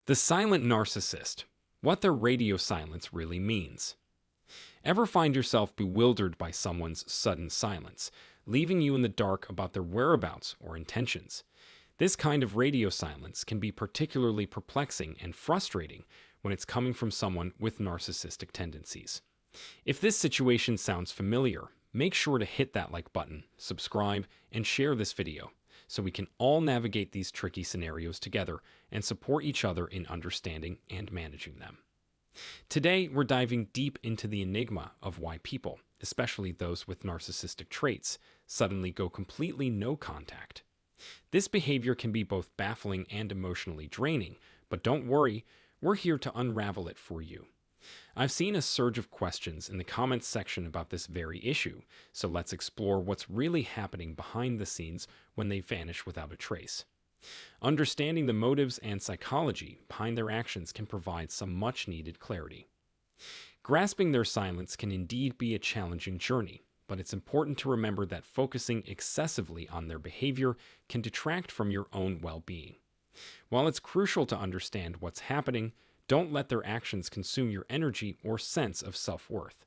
The silent narcissist. What their radio silence really means. Ever find yourself bewildered by someone's sudden silence, leaving you in the dark about their whereabouts or intentions? This kind of radio silence can be particularly perplexing and frustrating when it's coming from someone with narcissistic tendencies. If this situation sounds familiar, make sure to hit that like button, subscribe, and share this video so we can all navigate these tricky scenarios together and support each other in understanding and managing them. Today, we're diving deep into the enigma of why people, especially those with narcissistic traits, suddenly go completely no contact. This behavior can be both baffling and emotionally draining, but don't worry, we're here to unravel it for you. I've seen a surge of questions in the comments section about this very issue, so let's explore what's really happening behind the scenes when they vanish without a trace. Understanding the motives and psychology behind their actions can provide some much-needed clarity. Grasping their silence can indeed be a challenging journey, but it's important to remember that focusing excessively on their behavior can detract from your own well-being. While it's crucial to understand what's happening, don't let their actions consume your energy or sense of self-worth.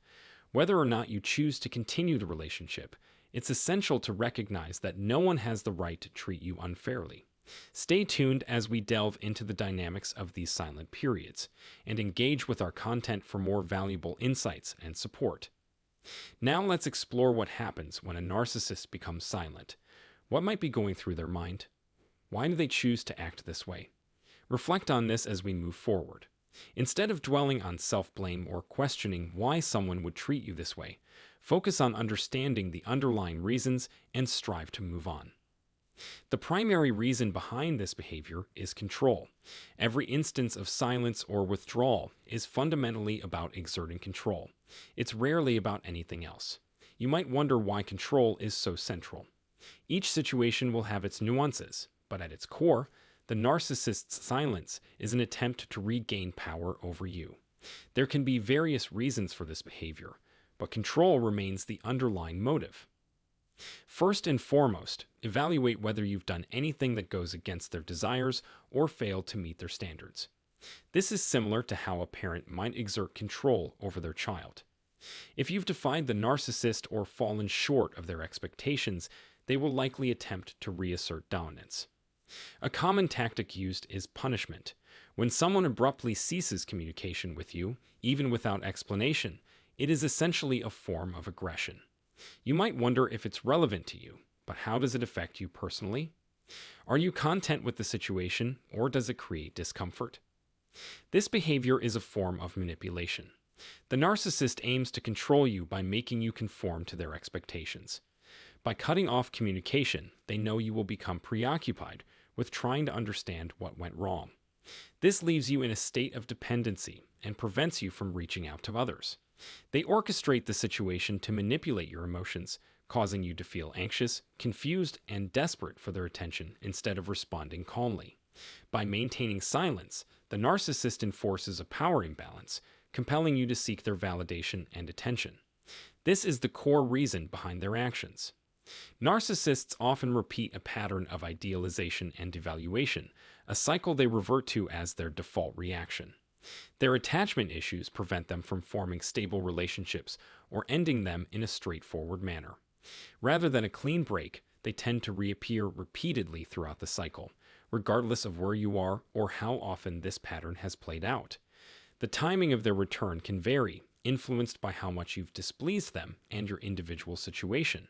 Whether or not you choose to continue the relationship, it's essential to recognize that no one has the right to treat you unfairly. Stay tuned as we delve into the dynamics of these silent periods and engage with our content for more valuable insights and support. Now let's explore what happens when a narcissist becomes silent. What might be going through their mind? Why do they choose to act this way? Reflect on this as we move forward. Instead of dwelling on self-blame or questioning why someone would treat you this way, focus on understanding the underlying reasons and strive to move on. The primary reason behind this behavior is control. Every instance of silence or withdrawal is fundamentally about exerting control. It's rarely about anything else. You might wonder why control is so central. Each situation will have its nuances, but at its core, the narcissist's silence is an attempt to regain power over you. There can be various reasons for this behavior, but control remains the underlying motive. First and foremost, evaluate whether you've done anything that goes against their desires or failed to meet their standards. This is similar to how a parent might exert control over their child. If you've defied the narcissist or fallen short of their expectations, they will likely attempt to reassert dominance. A common tactic used is punishment. When someone abruptly ceases communication with you, even without explanation, it is essentially a form of aggression. You might wonder if it's relevant to you, but how does it affect you personally? Are you content with the situation, or does it create discomfort? This behavior is a form of manipulation. The narcissist aims to control you by making you conform to their expectations. By cutting off communication, they know you will become preoccupied with trying to understand what went wrong. This leaves you in a state of dependency and prevents you from reaching out to others. They orchestrate the situation to manipulate your emotions, causing you to feel anxious, confused, and desperate for their attention instead of responding calmly. By maintaining silence, the narcissist enforces a power imbalance, compelling you to seek their validation and attention. This is the core reason behind their actions. Narcissists often repeat a pattern of idealization and devaluation, a cycle they revert to as their default reaction. Their attachment issues prevent them from forming stable relationships or ending them in a straightforward manner. Rather than a clean break, they tend to reappear repeatedly throughout the cycle, regardless of where you are or how often this pattern has played out. The timing of their return can vary, influenced by how much you've displeased them and your individual situation.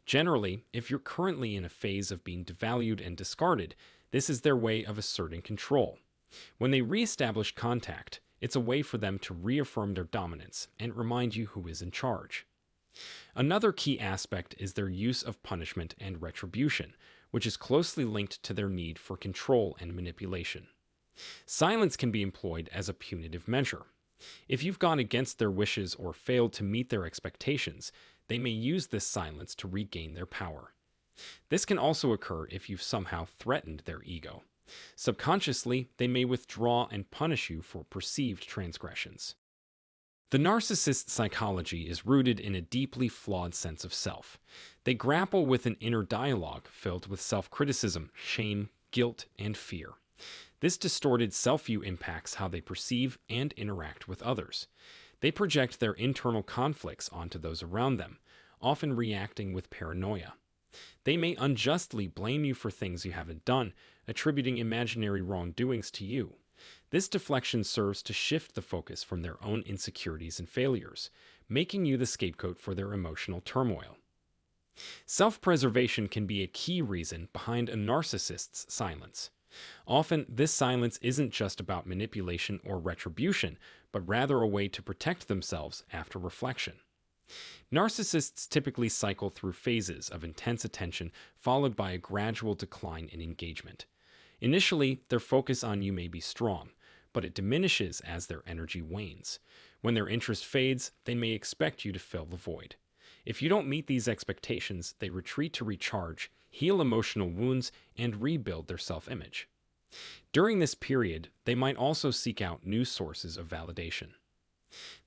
Generally, if you're currently in a phase of being devalued and discarded, this is their way of asserting control. When they reestablish contact, it's a way for them to reaffirm their dominance and remind you who is in charge. Another key aspect is their use of punishment and retribution, which is closely linked to their need for control and manipulation. Silence can be employed as a punitive measure. If you've gone against their wishes or failed to meet their expectations, they may use this silence to regain their power. This can also occur if you've somehow threatened their ego. Subconsciously, they may withdraw and punish you for perceived transgressions. The narcissist's psychology is rooted in a deeply flawed sense of self. They grapple with an inner dialogue filled with self-criticism, shame, guilt, and fear. This distorted self-view impacts how they perceive and interact with others. They project their internal conflicts onto those around them, often reacting with paranoia. They may unjustly blame you for things you haven't done, attributing imaginary wrongdoings to you. This deflection serves to shift the focus from their own insecurities and failures, making you the scapegoat for their emotional turmoil. Self-preservation can be a key reason behind a narcissist's silence. Often, this silence isn't just about manipulation or retribution, but rather a way to protect themselves after reflection. Narcissists typically cycle through phases of intense attention followed by a gradual decline in engagement. Initially, their focus on you may be strong, but it diminishes as their energy wanes. When their interest fades, they may expect you to fill the void. If you don't meet these expectations, they retreat to recharge, heal emotional wounds, and rebuild their self-image. During this period, they might also seek out new sources of validation.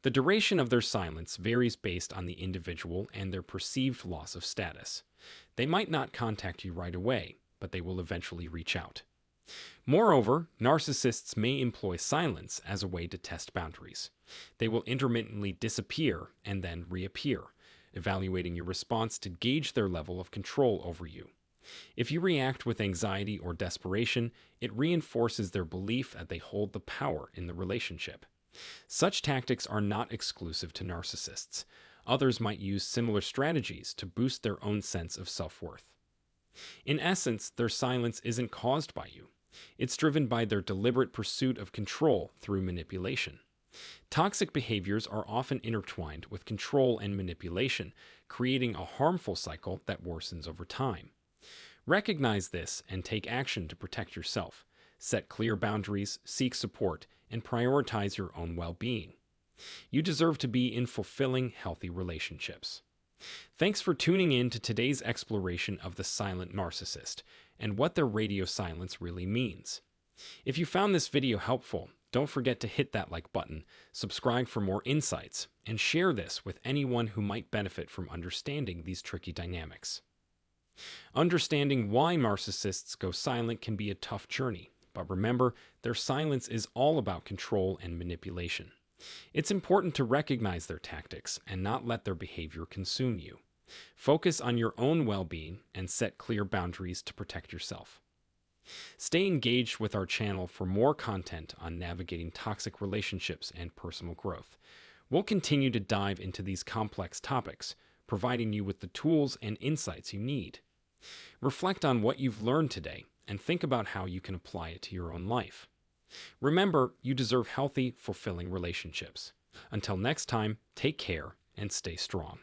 The duration of their silence varies based on the individual and their perceived loss of status. They might not contact you right away, but they will eventually reach out. Moreover, narcissists may employ silence as a way to test boundaries. They will intermittently disappear and then reappear, evaluating your response to gauge their level of control over you. If you react with anxiety or desperation, it reinforces their belief that they hold the power in the relationship. Such tactics are not exclusive to narcissists. Others might use similar strategies to boost their own sense of self-worth. In essence, their silence isn't caused by you. It's driven by their deliberate pursuit of control through manipulation. Toxic behaviors are often intertwined with control and manipulation, creating a harmful cycle that worsens over time. Recognize this and take action to protect yourself. Set clear boundaries, seek support, and prioritize your own well-being. You deserve to be in fulfilling, healthy relationships. Thanks for tuning in to today's exploration of the silent narcissist and what their radio silence really means. If you found this video helpful, don't forget to hit that like button, subscribe for more insights, and share this with anyone who might benefit from understanding these tricky dynamics. Understanding why narcissists go silent can be a tough journey, but remember, their silence is all about control and manipulation. It's important to recognize their tactics and not let their behavior consume you. Focus on your own well-being and set clear boundaries to protect yourself. Stay engaged with our channel for more content on navigating toxic relationships and personal growth. We'll continue to dive into these complex topics, providing you with the tools and insights you need. Reflect on what you've learned today and think about how you can apply it to your own life. Remember, you deserve healthy, fulfilling relationships. Until next time, take care and stay strong.